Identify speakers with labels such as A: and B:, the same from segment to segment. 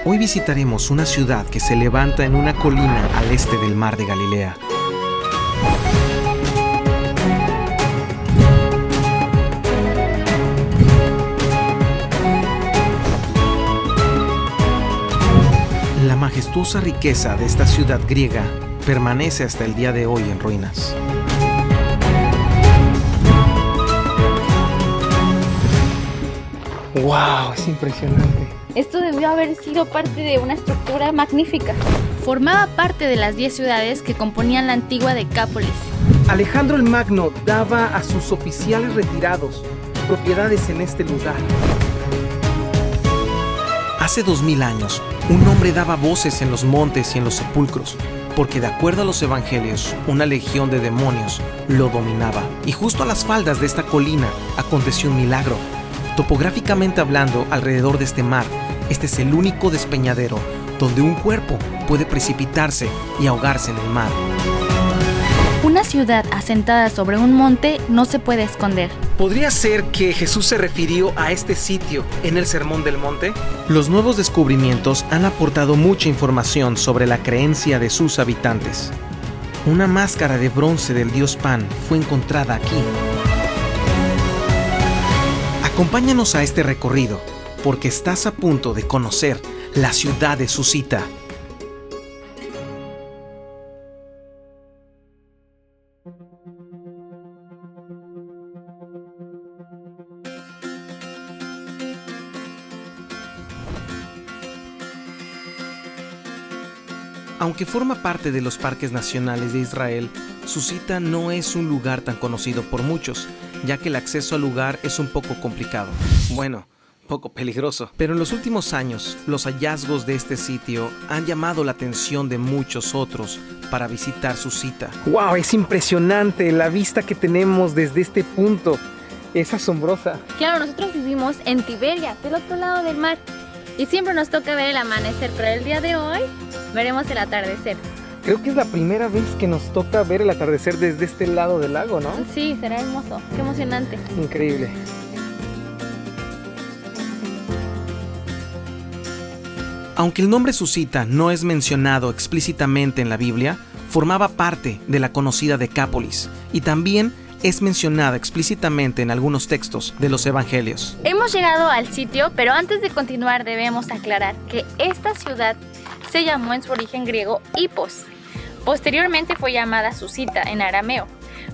A: Hoy visitaremos una ciudad que se levanta en una colina al este del mar de Galilea. La majestuosa riqueza de esta ciudad griega permanece hasta el día de hoy en ruinas.
B: ¡Wow! Es impresionante.
C: Esto debió haber sido parte de una estructura magnífica.
D: Formaba parte de las 10 ciudades que componían la antigua Decápolis.
B: Alejandro el Magno daba a sus oficiales retirados propiedades en este lugar.
A: Hace 2000 años, un hombre daba voces en los montes y en los sepulcros, porque de acuerdo a los evangelios, una legión de demonios lo dominaba. Y justo a las faldas de esta colina aconteció un milagro. Topográficamente hablando, alrededor de este mar, este es el único despeñadero donde un cuerpo puede precipitarse y ahogarse en el mar.
D: Una ciudad asentada sobre un monte no se puede esconder.
B: ¿Podría ser que Jesús se refirió a este sitio en el Sermón del Monte?
A: Los nuevos descubrimientos han aportado mucha información sobre la creencia de sus habitantes. Una máscara de bronce del dios Pan fue encontrada aquí. Acompáñanos a este recorrido, porque estás a punto de conocer la ciudad de Susita. Aunque forma parte de los parques nacionales de Israel, Susita no es un lugar tan conocido por muchos, ya que el acceso al lugar es un poco complicado. Bueno, poco peligroso. Pero en los últimos años, los hallazgos de este sitio han llamado la atención de muchos otros para visitar Susita.
B: ¡Wow! Es impresionante la vista que tenemos desde este punto. Es asombrosa.
C: Claro, nosotros vivimos en Tiberias, del otro lado del mar. Y siempre nos toca ver el amanecer, pero el día de hoy veremos el atardecer.
B: Creo que es la primera vez que nos toca ver el atardecer desde este lado del lago, ¿no?
C: Sí, será hermoso. Qué emocionante.
B: Increíble.
A: Aunque el nombre Susita no es mencionado explícitamente en la Biblia, formaba parte de la conocida Decápolis y también es mencionada explícitamente en algunos textos de los evangelios.
C: Hemos llegado al sitio, pero antes de continuar debemos aclarar que esta ciudad se llamó en su origen griego Hipos. Posteriormente fue llamada Susita en arameo,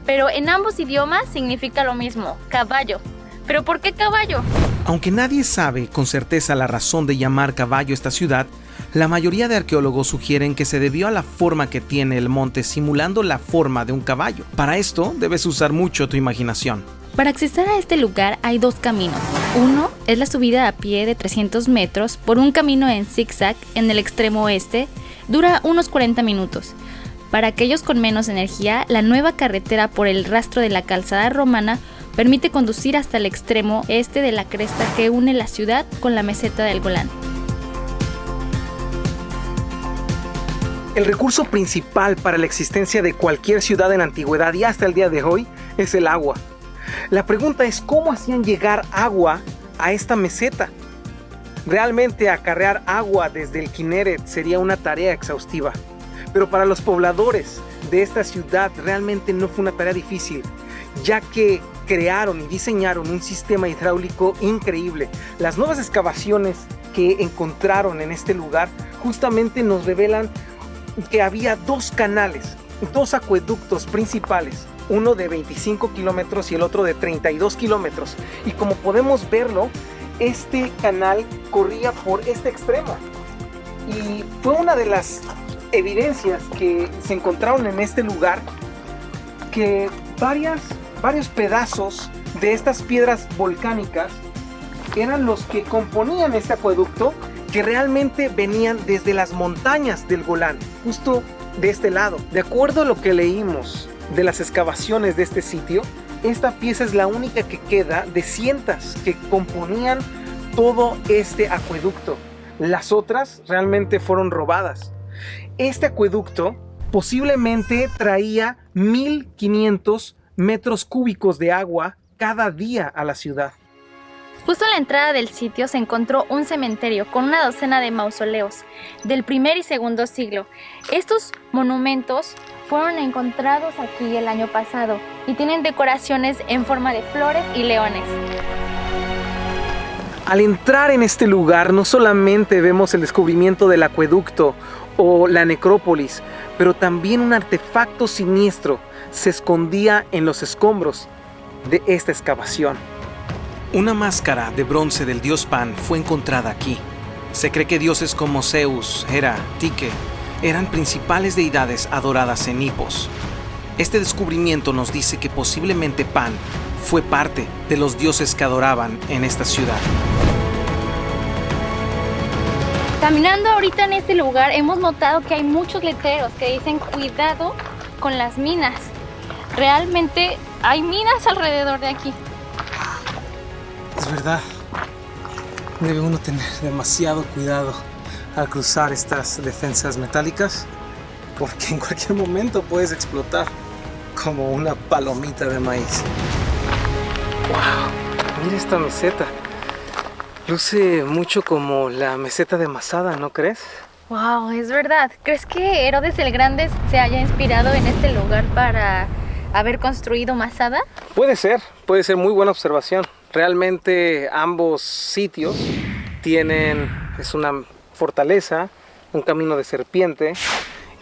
C: pero en ambos idiomas significa lo mismo, caballo. ¿Pero por qué caballo?
A: Aunque nadie sabe con certeza la razón de llamar caballo esta ciudad, la mayoría de arqueólogos sugieren que se debió a la forma que tiene el monte simulando la forma de un caballo. Para esto debes usar mucho tu imaginación.
D: Para acceder a este lugar hay 2 caminos. Uno es la subida a pie de 300 metros por un camino en zigzag en el extremo oeste. Dura unos 40 minutos. Para aquellos con menos energía, la nueva carretera por el rastro de la calzada romana permite conducir hasta el extremo este de la cresta que une la ciudad con la meseta del Golán.
B: El recurso principal para la existencia de cualquier ciudad en la antigüedad y hasta el día de hoy es el agua. La pregunta es cómo hacían llegar agua a esta meseta. Realmente acarrear agua desde el Kineret sería una tarea exhaustiva, pero para los pobladores de esta ciudad realmente no fue una tarea difícil, ya que crearon y diseñaron un sistema hidráulico increíble. Las nuevas excavaciones que encontraron en este lugar justamente nos revelan que había 2 canales, 2 acueductos principales, uno de 25 kilómetros y el otro de 32 kilómetros. Y como podemos verlo, este canal corría por este extremo. Y fue una de las evidencias que se encontraron en este lugar, que varios pedazos de estas piedras volcánicas eran los que componían este acueducto, que realmente venían desde las montañas del Golán, justo de este lado. De acuerdo a lo que leímos de las excavaciones de este sitio, esta pieza es la única que queda de cientos que componían todo este acueducto. Las otras realmente fueron robadas. Este acueducto posiblemente traía 1500 metros cúbicos de agua cada día a la ciudad.
C: Justo a la entrada del sitio se encontró un cementerio con una docena de mausoleos del primer y segundo siglo. Estos monumentos fueron encontrados aquí el año pasado y tienen decoraciones en forma de flores y leones.
B: Al entrar en este lugar no solamente vemos el descubrimiento del acueducto o la necrópolis, pero también un artefacto siniestro se escondía en los escombros de esta excavación.
A: Una máscara de bronce del dios Pan fue encontrada aquí. Se cree que dioses como Zeus, Hera, Tique eran principales deidades adoradas en Hipos. Este descubrimiento nos dice que posiblemente Pan fue parte de los dioses que adoraban en esta ciudad.
C: Caminando ahorita en este lugar hemos notado que hay muchos letreros que dicen cuidado con las minas. Realmente hay minas alrededor de aquí.
B: Es verdad, debe uno tener demasiado cuidado al cruzar estas defensas metálicas, porque en cualquier momento puedes explotar como una palomita de maíz. ¡Wow! Mira esta meseta. Luce mucho como la meseta de Masada, ¿no crees?
C: Wow, es verdad. ¿Crees que Herodes el Grande se haya inspirado en este lugar para haber construido Masada?
B: Puede ser muy buena observación. Realmente ambos sitios es una fortaleza, un camino de serpiente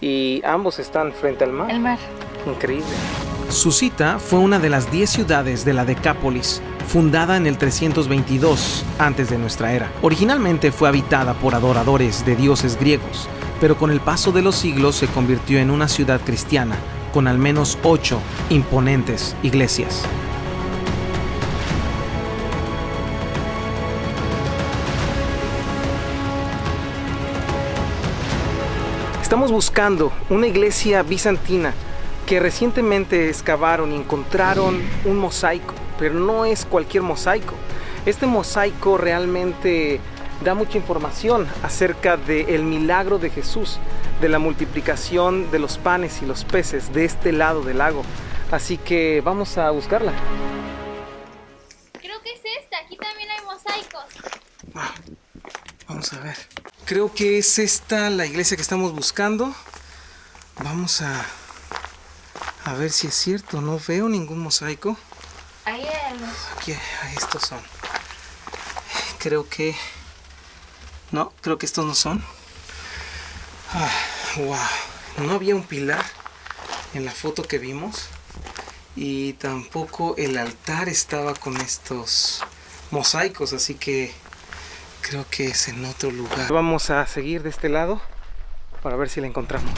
B: y ambos están frente al mar.
C: El mar.
B: Increíble.
A: Susita fue una de las 10 ciudades de la Decápolis, fundada en el 322 antes de nuestra era. Originalmente fue habitada por adoradores de dioses griegos, pero con el paso de los siglos se convirtió en una ciudad cristiana, con al menos 8 imponentes iglesias.
B: Estamos buscando una iglesia bizantina que recientemente excavaron y encontraron un mosaico, pero no es cualquier mosaico. Este mosaico realmente da mucha información acerca del milagro de Jesús, de la multiplicación de los panes y los peces de este lado del lago. Así que vamos a buscarla.
C: Creo que es esta, aquí también hay mosaicos.
B: Vamos a ver. Creo que es esta la iglesia que estamos buscando. Vamos a ver si es cierto. No veo ningún mosaico.
C: Ahí hay unos.
B: Aquí, estos son. Creo que estos no son. Wow. No había un pilar en la foto que vimos. Y tampoco el altar estaba con estos mosaicos. Así que creo que es en otro lugar. Vamos a seguir de este lado para ver si la encontramos.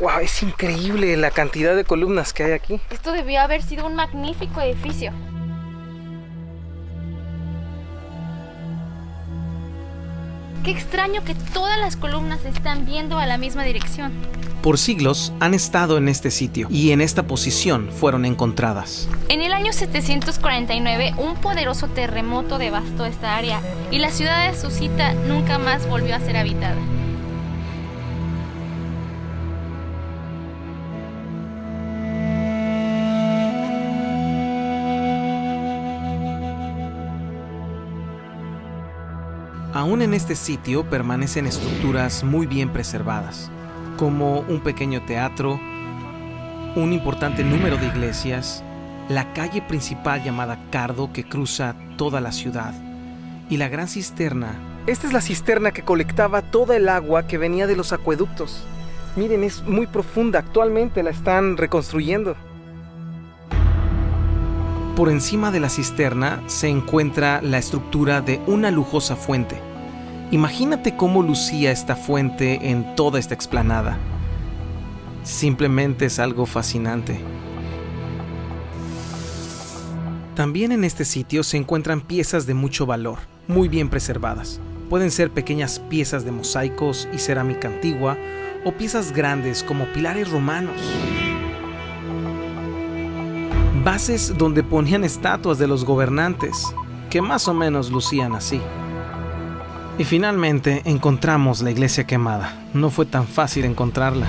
B: Wow, es increíble la cantidad de columnas que hay aquí.
C: Esto debió haber sido un magnífico edificio. Qué extraño que todas las columnas están viendo a la misma dirección.
A: Por siglos han estado en este sitio y en esta posición fueron encontradas.
C: En el año 749, un poderoso terremoto devastó esta área y la ciudad de Susita nunca más volvió a ser habitada.
A: Aún en este sitio permanecen estructuras muy bien preservadas, como un pequeño teatro, un importante número de iglesias, la calle principal llamada Cardo que cruza toda la ciudad y la gran cisterna.
B: Esta es la cisterna que colectaba toda el agua que venía de los acueductos. Miren, es muy profunda, actualmente la están reconstruyendo.
A: Por encima de la cisterna se encuentra la estructura de una lujosa fuente. Imagínate cómo lucía esta fuente en toda esta explanada. Simplemente es algo fascinante. También en este sitio se encuentran piezas de mucho valor, muy bien preservadas. Pueden ser pequeñas piezas de mosaicos y cerámica antigua, o piezas grandes como pilares romanos. Bases donde ponían estatuas de los gobernantes, que más o menos lucían así. Y finalmente encontramos la iglesia quemada. No fue tan fácil encontrarla.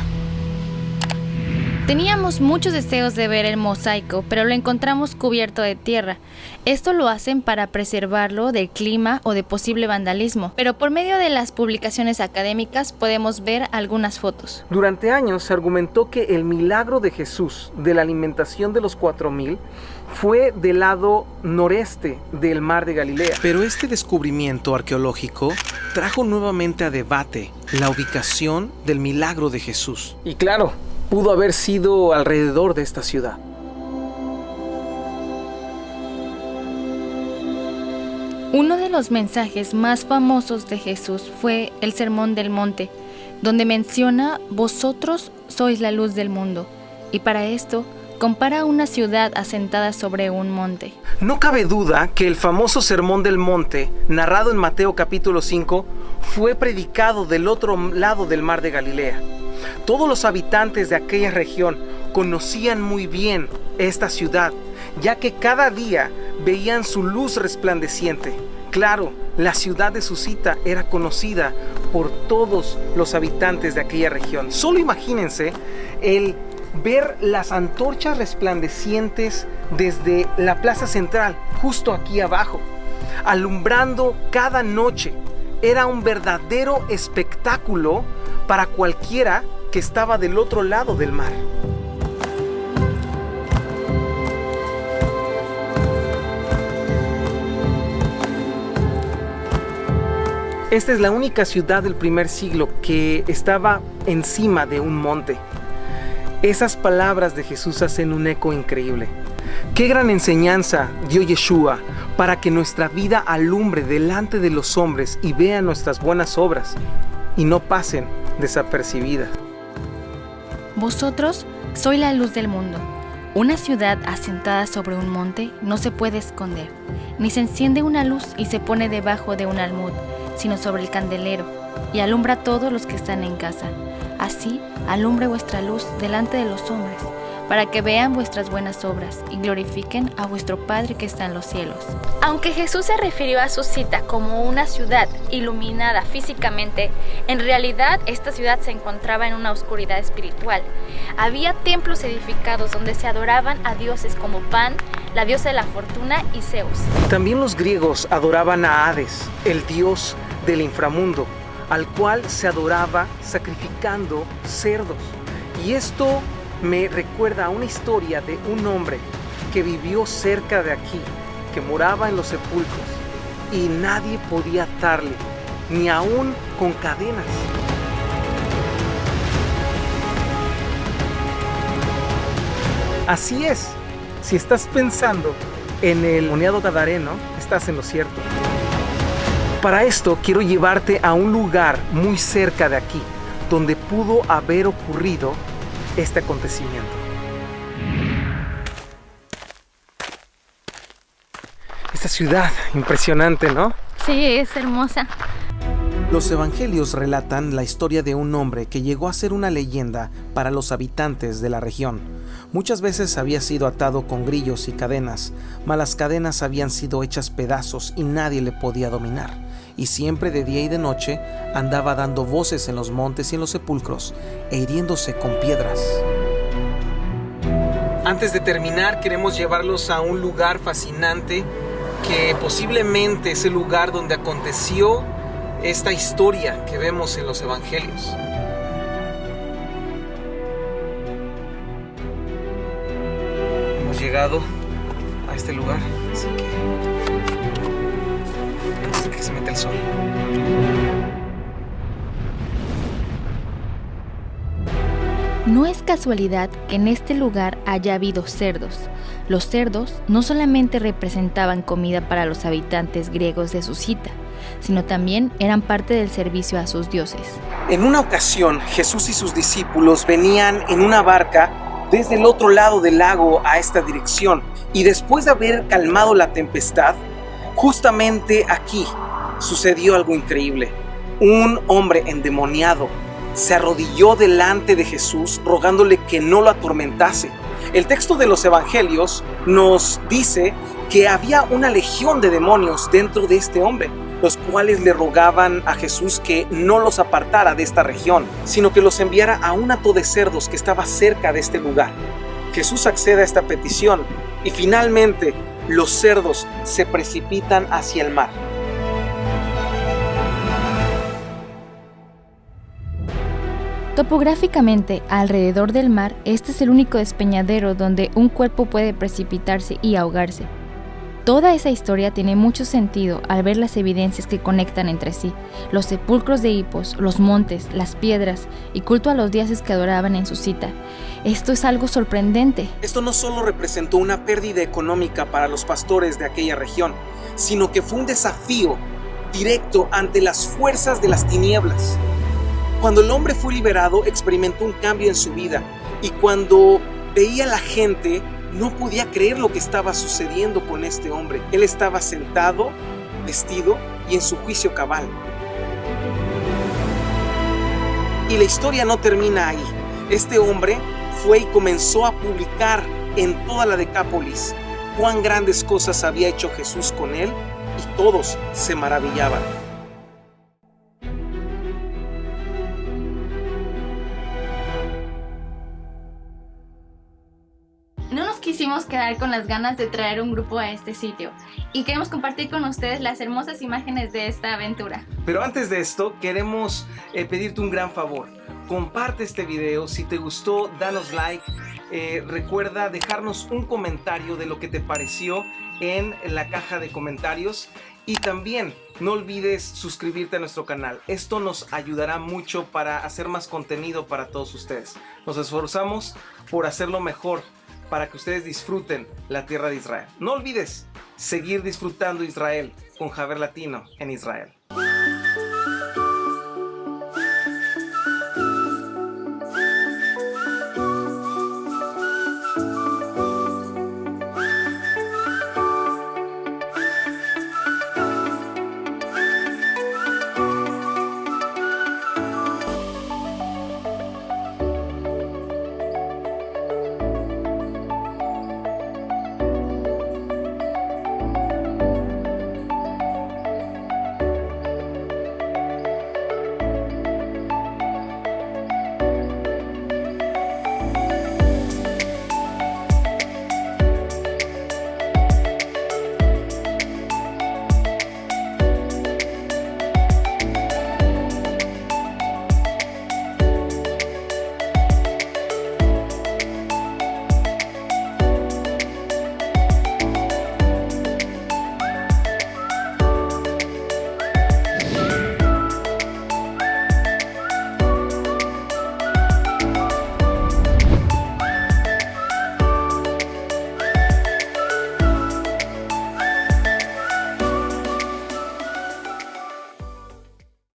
D: Teníamos muchos deseos de ver el mosaico, pero lo encontramos cubierto de tierra. Esto lo hacen para preservarlo del clima o de posible vandalismo, pero por medio de las publicaciones académicas podemos ver algunas fotos.
B: Durante años se argumentó que el milagro de Jesús de la alimentación de los 4,000 fue del lado noreste del mar de Galilea.
A: Pero este descubrimiento arqueológico trajo nuevamente a debate la ubicación del milagro de Jesús.
B: Y claro, pudo haber sido alrededor de esta ciudad.
D: Uno de los mensajes más famosos de Jesús fue el Sermón del Monte, donde menciona: vosotros sois la luz del mundo. Y para esto compara una ciudad asentada sobre un monte.
B: No cabe duda que el famoso Sermón del Monte, narrado en Mateo capítulo 5, fue predicado del otro lado del mar de Galilea. Todos los habitantes de aquella región conocían muy bien esta ciudad, ya que cada día veían su luz resplandeciente. Claro, la ciudad de Susita era conocida por todos los habitantes de aquella región. Solo imagínense el ver las antorchas resplandecientes desde la plaza central, justo aquí abajo, alumbrando cada noche. Era un verdadero espectáculo para cualquiera que estaba del otro lado del mar. Esta es la única ciudad del primer siglo que estaba encima de un monte. Esas palabras de Jesús hacen un eco increíble. Qué gran enseñanza dio Yeshua para que nuestra vida alumbre delante de los hombres y vean nuestras buenas obras y no pasen desapercibidas.
D: Vosotros sois la luz del mundo. Una ciudad asentada sobre un monte no se puede esconder, ni se enciende una luz y se pone debajo de un almud, sino sobre el candelero, y alumbra a todos los que están en casa. Así alumbre vuestra luz delante de los hombres, para que vean vuestras buenas obras y glorifiquen a vuestro Padre que está en los cielos.
C: Aunque Jesús se refirió a Susita como una ciudad iluminada físicamente, en realidad esta ciudad se encontraba en una oscuridad espiritual. Había templos edificados donde se adoraban a dioses como Pan, la diosa de la fortuna, y Zeus.
B: También los griegos adoraban a Hades, el dios del inframundo, al cual se adoraba sacrificando cerdos. Y esto me recuerda a una historia de un hombre que vivió cerca de aquí, que moraba en los sepulcros y nadie podía atarle, ni aún con cadenas. Así es, si estás pensando en el endemoniado gadareno, estás en lo cierto. Para esto quiero llevarte a un lugar muy cerca de aquí, donde pudo haber ocurrido este acontecimiento. Esta ciudad, impresionante, ¿no?
C: Sí, es hermosa.
A: Los evangelios relatan la historia de un hombre que llegó a ser una leyenda para los habitantes de la región. Muchas veces había sido atado con grillos y cadenas, mas las cadenas habían sido hechas pedazos y nadie le podía dominar. Y siempre de día y de noche andaba dando voces en los montes y en los sepulcros e hiriéndose con piedras.
B: Antes de terminar, queremos llevarlos a un lugar fascinante que posiblemente es el lugar donde aconteció esta historia que vemos en los evangelios. Hemos llegado a este lugar, así que hasta que se mete el sol.
D: No es casualidad que en este lugar haya habido cerdos. Los cerdos no solamente representaban comida para los habitantes griegos de Susita, sino también eran parte del servicio a sus dioses.
B: En una ocasión, Jesús y sus discípulos venían en una barca desde el otro lado del lago a esta dirección, y después de haber calmado la tempestad, justamente aquí sucedió algo increíble. Un hombre endemoniado se arrodilló delante de Jesús rogándole que no lo atormentase. El texto de los evangelios nos dice que había una legión de demonios dentro de este hombre. los cuales le rogaban a Jesús que no los apartara de esta región, sino que los enviara a un hato de cerdos que estaba cerca de este lugar. Jesús accede a esta petición y finalmente los cerdos se precipitan hacia el mar.
D: Topográficamente, alrededor del mar, este es el único despeñadero donde un cuerpo puede precipitarse y ahogarse. Toda esa historia tiene mucho sentido al ver las evidencias que conectan entre sí, los sepulcros de Hipos, los montes, las piedras y culto a los dioses que adoraban en su cita. Esto es algo sorprendente.
B: Esto no solo representó una pérdida económica para los pastores de aquella región, sino que fue un desafío directo ante las fuerzas de las tinieblas. Cuando el hombre fue liberado, experimentó un cambio en su vida, y cuando veía a la gente, no podía creer lo que estaba sucediendo con este hombre. Él estaba sentado, vestido y en su juicio cabal. Y la historia no termina ahí. Este hombre fue y comenzó a publicar en toda la Decápolis cuán grandes cosas había hecho Jesús con él, y todos se maravillaban.
C: No nos quisimos quedar con las ganas de traer un grupo a este sitio y queremos compartir con ustedes las hermosas imágenes de esta aventura.
B: Pero antes de esto, queremos pedirte un gran favor. Comparte este video. Si te gustó, danos like. Recuerda dejarnos un comentario de lo que te pareció en la caja de comentarios. Y también no olvides suscribirte a nuestro canal. Esto nos ayudará mucho para hacer más contenido para todos ustedes. Nos esforzamos por hacerlo mejor, para que ustedes disfruten la tierra de Israel. No olvides seguir disfrutando Israel con Javer Latino en Israel.